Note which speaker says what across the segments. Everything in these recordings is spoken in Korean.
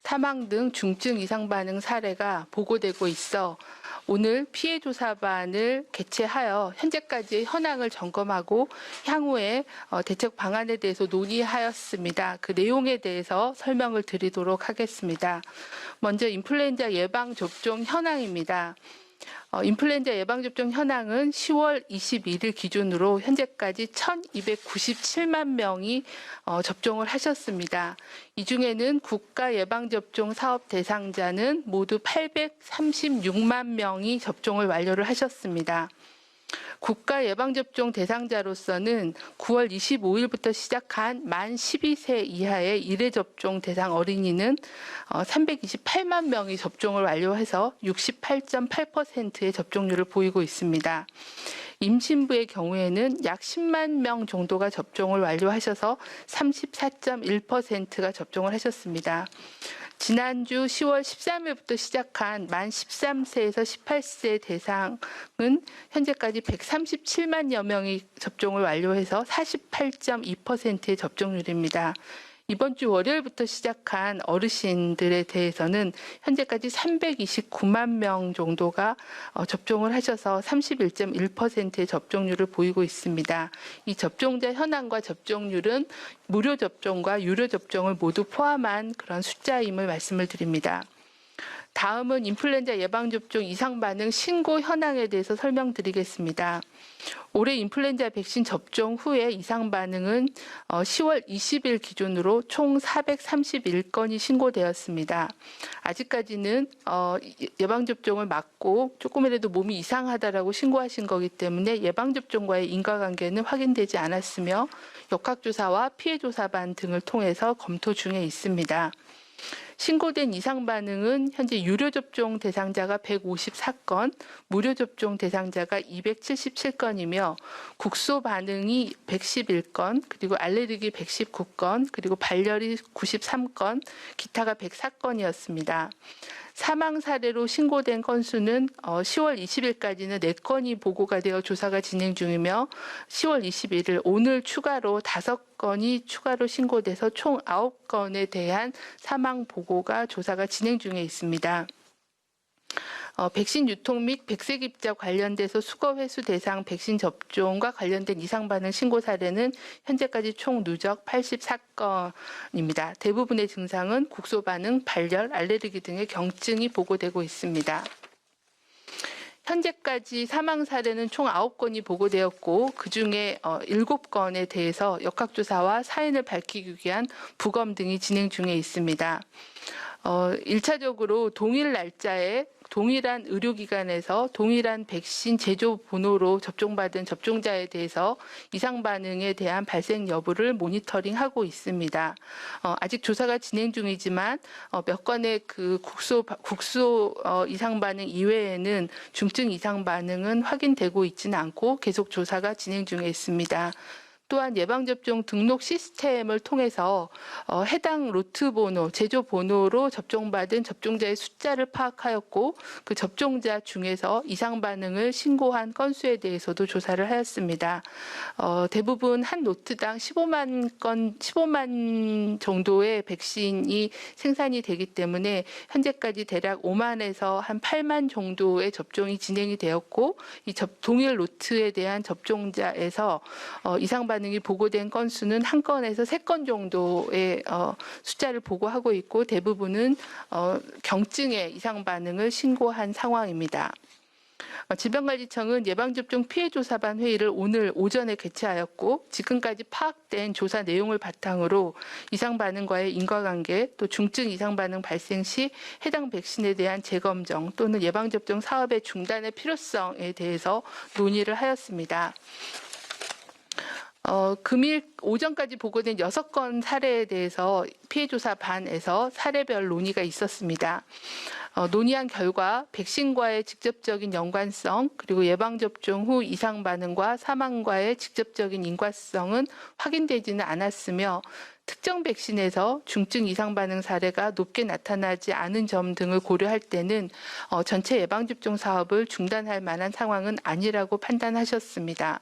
Speaker 1: 사망 등 중증 이상 반응 사례가 보고되고 있어 오늘 피해 조사반을 개최하여 현재까지 현황을 점검하고 향후에 대책 방안에 대해서 논의하였습니다. 그 내용에 대해서 설명을 드리도록 하겠습니다. 먼저 인플루엔자 예방접종 현황입니다. 인플루엔자 예방접종 현황은 10월 21일 기준으로 현재까지 1,297만 명이 접종을 하셨습니다. 이 중에는 국가 예방접종 사업 대상자는 모두 836만 명이 접종을 완료를 하셨습니다. 국가 예방접종 대상자로서는 9월 25일부터 시작한 만 12세 이하의 1회 접종 대상 어린이는 328만 명이 접종을 완료해서 68.8%의 접종률을 보이고 있습니다. 임신부의 경우에는 약 10만 명 정도가 접종을 완료하셔서 34.1%가 접종을 하셨습니다. 지난주 10월 13일부터 시작한 만 13세에서 18세 대상은 현재까지 137만여 명이 접종을 완료해서 48.2%의 접종률입니다. 이번 주 월요일부터 시작한 어르신들에 대해서는 현재까지 329만 명 정도가 접종을 하셔서 31.1%의 접종률을 보이고 있습니다. 이 접종자 현황과 접종률은 무료 접종과 유료 접종을 모두 포함한 그런 숫자임을 말씀을 드립니다. 다음은 인플루엔자 예방접종 이상 반응 신고 현황에 대해서 설명드리겠습니다. 올해 인플루엔자 백신 접종 후에 이상 반응은 10월 20일 기준으로 총 431건이 신고되었습니다. 아직까지는 예방접종을 맞고 조금이라도 몸이 이상하다라고 신고하신 거기 때문에 예방접종과의 인과관계는 확인되지 않았으며 역학조사와 피해조사반 등을 통해서 검토 중에 있습니다. 신고된 이상 반응은 현재 유료 접종 대상자가 154건, 무료 접종 대상자가 277건이며 국소 반응이 111건, 그리고 알레르기 119건, 그리고 발열이 93건, 기타가 104건이었습니다. 사망 사례로 신고된 건수는 10월 20일까지는 4건이 보고가 되어 조사가 진행 중이며 10월 21일 오늘 추가로 5건이 추가로 신고돼서 총 9건에 대한 사망 보고가 조사가 진행 중에 있습니다. 백신 유통 및 백색 입자 관련돼서 수거 회수 대상 백신 접종과 관련된 이상 반응 신고 사례는 현재까지 총 누적 84건입니다. 대부분의 증상은 국소 반응, 발열, 알레르기 등의 경증이 보고되고 있습니다. 현재까지 사망 사례는 총 9건이 보고되었고 그중에 7건에 대해서 역학조사와 사인을 밝히기 위한 부검 등이 진행 중에 있습니다. 1차적으로 동일 날짜에 동일한 의료기관에서 동일한 백신 제조 번호로 접종받은 접종자에 대해서 이상 반응에 대한 발생 여부를 모니터링하고 있습니다. 아직 조사가 진행 중이지만 몇 건의 그 국소 이상 반응 이외에는 중증 이상 반응은 확인되고 있지는 않고 계속 조사가 진행 중에 있습니다. 또한 예방접종 등록 시스템을 통해서 해당 로트 번호, 제조 번호로 접종받은 접종자의 숫자를 파악하였고 그 접종자 중에서 이상 반응을 신고한 건수에 대해서도 조사를 하였습니다. 대부분 한 로트당 15만 정도의 백신이 생산이 되기 때문에 현재까지 대략 5만에서 한 8만 정도의 접종이 진행이 되었고 이 동일 로트에 대한 접종자에서 이상 반응이 보고된 건수는 한 건에서 3건 정도의 숫자를 보고하고 있고 대부분은 경증의 이상 반응을 신고한 상황입니다. 질병관리청은 예방접종 피해조사반 회의를 오늘 오전에 개최하였고 지금까지 파악된 조사 내용을 바탕으로 이상 반응과의 인과관계 또 중증 이상 반응 발생 시 해당 백신에 대한 재검정 또는 예방접종 사업의 중단의 필요성에 대해서 논의를 하였습니다. 금일 오전까지 보고된 6건 사례에 대해서 피해조사반에서 사례별 논의가 있었습니다. 논의한 결과 백신과의 직접적인 연관성 그리고 예방접종 후 이상 반응과 사망과의 직접적인 인과성은 확인되지는 않았으며 특정 백신에서 중증 이상 반응 사례가 높게 나타나지 않은 점 등을 고려할 때는 전체 예방접종 사업을 중단할 만한 상황은 아니라고 판단하셨습니다.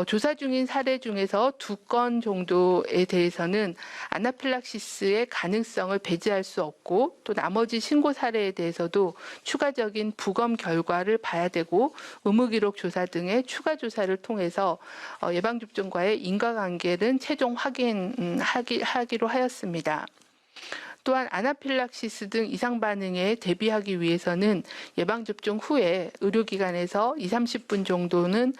Speaker 1: 조사 중인 사례 중에서 2건 정도에 대해서는 아나필락시스의 가능성을 배제할 수 없고 또 나머지 신고 사례에 대해서도 추가적인 부검 결과를 봐야 되고 의무기록 조사 등의 추가 조사를 통해서 예방접종과의 인과관계는 최종 확인하기로 하였습니다. 또한 아나필락시스 등 이상 반응에 대비하기 위해서는 예방접종 후에 의료기관에서 20-30분 정도는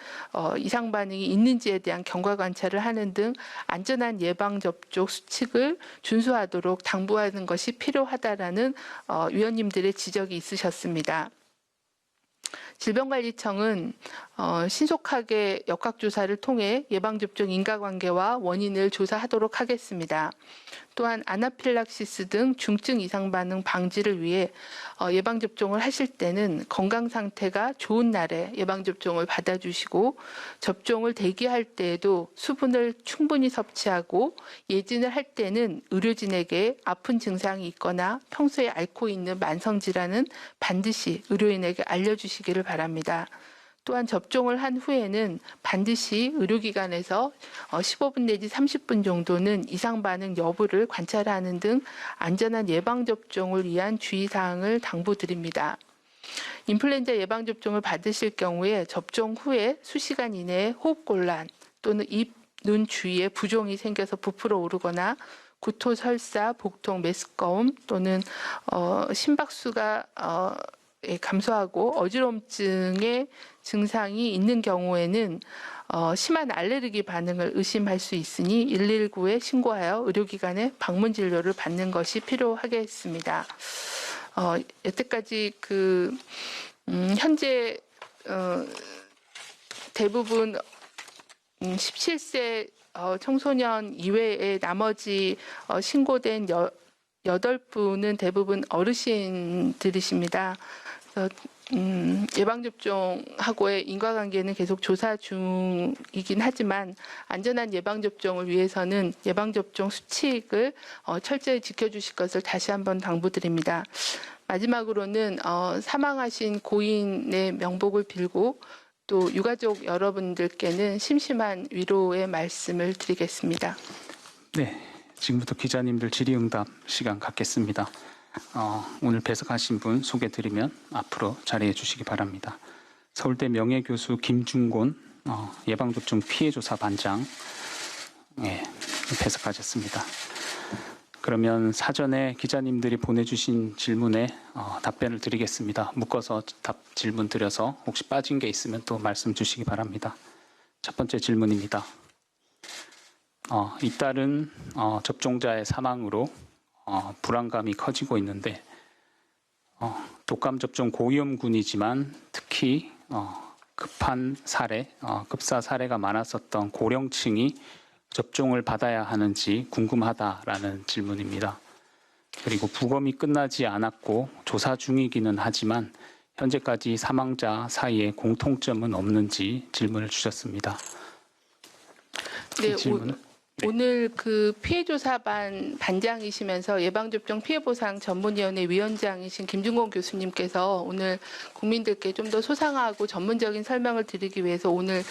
Speaker 1: 이상 반응이 있는지에 대한 경과 관찰을 하는 등 안전한 예방접종 수칙을 준수하도록 당부하는 것이 필요하다라는 위원님들의 지적이 있으셨습니다. 질병관리청은 신속하게 역학조사를 통해 예방접종 인과관계와 원인을 조사하도록 하겠습니다. 또한 아나필락시스 등 중증 이상 반응 방지를 위해 예방접종을 하실 때는 건강 상태가 좋은 날에 예방접종을 받아주시고 접종을 대기할 때에도 수분을 충분히 섭취하고 예진을 할 때는 의료진에게 아픈 증상이 있거나 평소에 앓고 있는 만성질환은 반드시 의료인에게 알려주시기를 바랍니다. 또한 접종을 한 후에는 반드시 의료기관에서 15분 내지 30분 정도는 이상 반응 여부를 관찰하는 등 안전한 예방접종을 위한 주의사항을 당부드립니다. 인플루엔자 예방접종을 받으실 경우에 접종 후에 수시간 이내에 호흡곤란 또는 입, 눈 주위에 부종이 생겨서 부풀어 오르거나 구토, 설사, 복통, 메스꺼움 또는 심박수가 감소하고 어지럼증의 증상이 있는 경우에는 심한 알레르기 반응을 의심할 수 있으니 119에 신고하여 의료기관에 방문 진료를 받는 것이 필요하겠습니다. 여태까지 현재 대부분 17세 청소년 이외에 나머지 신고된 8분은 대부분 어르신들이십니다. 예방접종하고의 인과관계는 계속 조사 중이긴 하지만 안전한 예방접종을 위해서는 예방접종 수칙을 철저히 지켜주실 것을 다시 한번 당부드립니다. 마지막으로는 사망하신 고인의 명복을 빌고 또 유가족 여러분들께는 심심한 위로의 말씀을 드리겠습니다.
Speaker 2: 네, 지금부터 기자님들 질의응답 시간 갖겠습니다. 오늘 배석하신 분 소개드리면 앞으로 자리해 주시기 바랍니다. 서울대 명예교수 김중곤 예방접종 피해조사 반장 배석하셨습니다. 그러면 사전에 기자님들이 보내주신 질문에 답변을 드리겠습니다. 묶어서 질문 드려서 혹시 빠진 게 있으면 또 말씀 주시기 바랍니다. 첫 번째 질문입니다. 잇따른 접종자의 사망으로 불안감이 커지고 있는데 독감 접종 고위험군이지만 특히 급한 사례, 급사 사례가 많았었던 고령층이 접종을 받아야 하는지 궁금하다라는 질문입니다. 그리고 부검이 끝나지 않았고 조사 중이기는 하지만 현재까지 사망자 사이에 공통점은 없는지 질문을 주셨습니다.
Speaker 1: 네,
Speaker 2: 질문은? 네.
Speaker 1: 오늘 피해조사반 반장이시면서 예방접종 피해보상 전문위원회 위원장이신 김중곤 교수님께서 오늘 국민들께 좀 더 소상하고 전문적인 설명을 드리기 위해서 오늘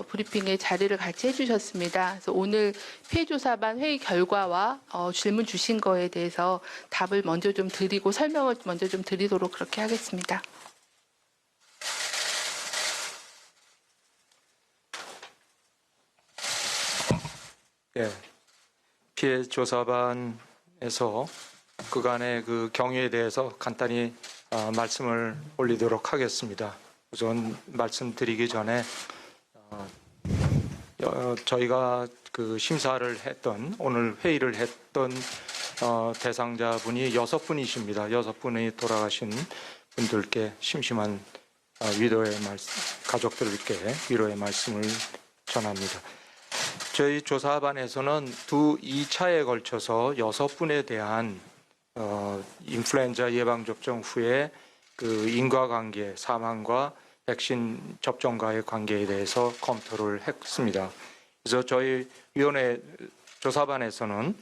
Speaker 1: 브리핑에 자리를 같이 해주셨습니다. 그래서 오늘 피해조사반 회의 결과와 질문 주신 거에 대해서 답을 먼저 좀 드리고 설명을 먼저 좀 드리도록 그렇게 하겠습니다.
Speaker 3: 예, 피해조사반에서 그간의 경위에 대해서 간단히 말씀을 올리도록 하겠습니다. 우선 말씀드리기 전에 저희가 심사를 했던 오늘 회의를 했던 대상자분이 6분이십니다. 6분이 돌아가신 분들께 심심한 위로의 말씀, 가족들께 위로의 말씀을 전합니다. 저희 조사반에서는 2차에 걸쳐서 6분에 대한 인플루엔자 예방접종 후에 인과관계, 사망과 백신 접종과의 관계에 대해서 검토를 했습니다. 그래서 저희 위원회 조사반에서는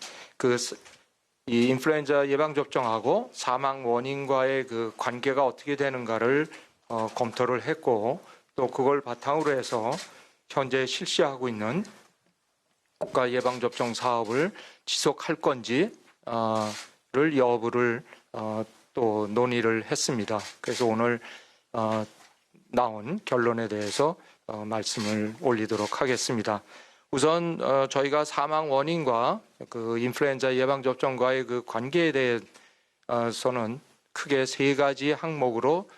Speaker 3: 이 인플루엔자 예방접종하고 사망 원인과의 관계가 어떻게 되는가를 검토를 했고 또 그걸 바탕으로 해서 현재 실시하고 있는 국가 예방접종 사업을 지속할 건지를 여부를 또 논의를 했습니다. 그래서 오늘 나온 결론에 대해서 말씀을 올리도록 하겠습니다. 우선 저희가 사망 원인과 그 인플루엔자 예방접종과의 그 관계에 대해서는 크게 세 가지 항목으로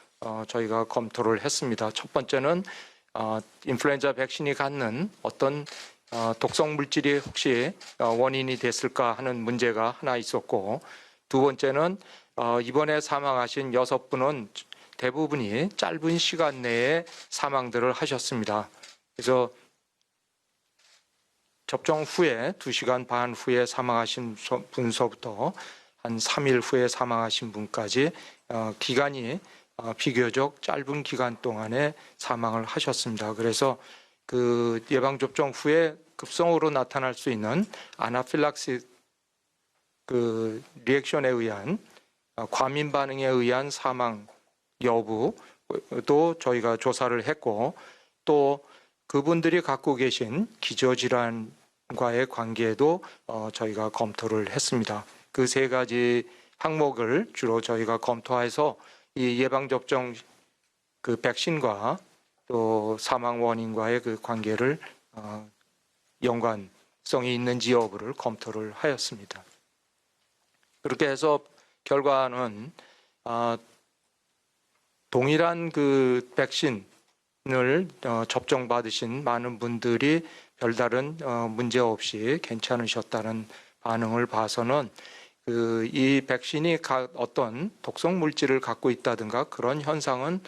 Speaker 3: 저희가 검토를 했습니다. 첫 번째는 인플루엔자 백신이 갖는 어떤 독성 물질이 혹시 원인이 됐을까 하는 문제가 하나 있었고, 두 번째는 이번에 사망하신 6분은 대부분이 짧은 시간 내에 사망들을 하셨습니다. 그래서 접종 후에 2시간 반 후에 사망하신 분서부터 한 3일 후에 사망하신 분까지 기간이 비교적 짧은 기간 동안에 사망을 하셨습니다. 그래서 그 예방접종 후에 급성으로 나타날 수 있는 아나필락시 그 리액션에 의한 과민 반응에 의한 사망 여부도 저희가 조사를 했고, 또 그분들이 갖고 계신 기저질환과의 관계도 저희가 검토를 했습니다. 그 세 가지 항목을 주로 저희가 검토해서 이 예방접종 그 백신과 또 사망 원인과의 그 관계를 연관성이 있는지 여부를 검토를 하였습니다. 그렇게 해서 결과는 동일한 그 백신을 접종받으신 많은 분들이 별다른 문제 없이 괜찮으셨다는 반응을 봐서는 이 백신이 어떤 독성 물질을 갖고 있다든가 그런 현상은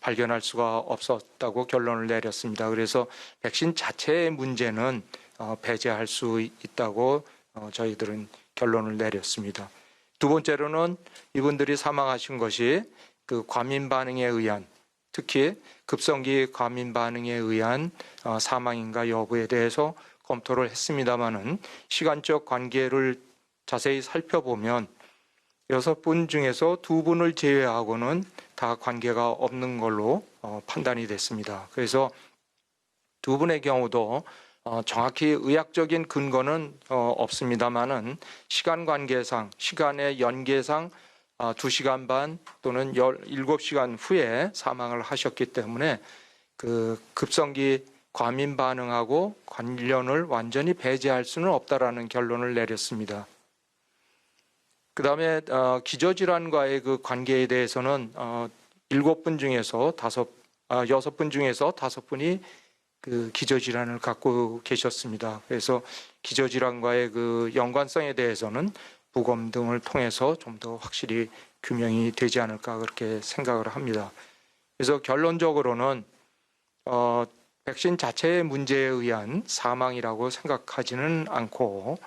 Speaker 3: 발견할 수가 없었다고 결론을 내렸습니다. 그래서 백신 자체의 문제는 배제할 수 있다고 저희들은 결론을 내렸습니다. 두 번째로는 이분들이 사망하신 것이 그 과민 반응에 의한, 특히 급성기 과민 반응에 의한 사망인가 여부에 대해서 검토를 했습니다마는 시간적 관계를 자세히 살펴보면 6분 중에서 2분을 제외하고는 다 관계가 없는 걸로 판단이 됐습니다. 그래서 2분의 경우도 정확히 의학적인 근거는 없습니다마는 시간 관계상, 시간의 연계상 2시간 반 또는 17시간 후에 사망을 하셨기 때문에 그 급성기 과민 반응하고 관련을 완전히 배제할 수는 없다라는 결론을 내렸습니다. 그 다음에 기저질환과의 그 관계에 대해서는 6분 중에서 6분 중에서 5분이 그 기저질환을 갖고 계셨습니다. 그래서 기저질환과의 그 연관성에 대해서는 부검 등을 통해서 좀 더 확실히 규명이 되지 않을까 그렇게 생각을 합니다. 그래서 결론적으로는 백신 자체의 문제에 의한 사망이라고 생각하지는 않고,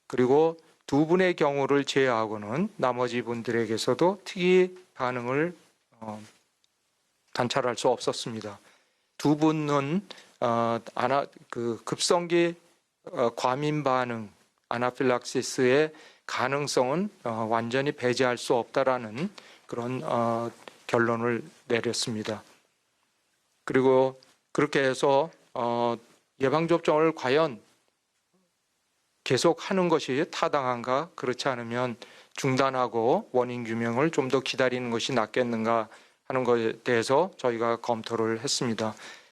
Speaker 3: 그리고 2분의 경우를 제외하고는 나머지 분들에게서도 특이 반응을 관찰할 수 없었습니다. 2분은 급성기 과민 반응 아나필락시스의 가능성은 완전히 배제할 수 없다라는 그런 결론을 내렸습니다. 그리고 그렇게 해서 예방접종을 과연 계속하는 것이 타당한가, 그렇지 않으면 중단하고 원인 규명을 좀 더 기다리는 것이 낫겠는가 하는 것에 대해서 저희가 검토를 했습니다.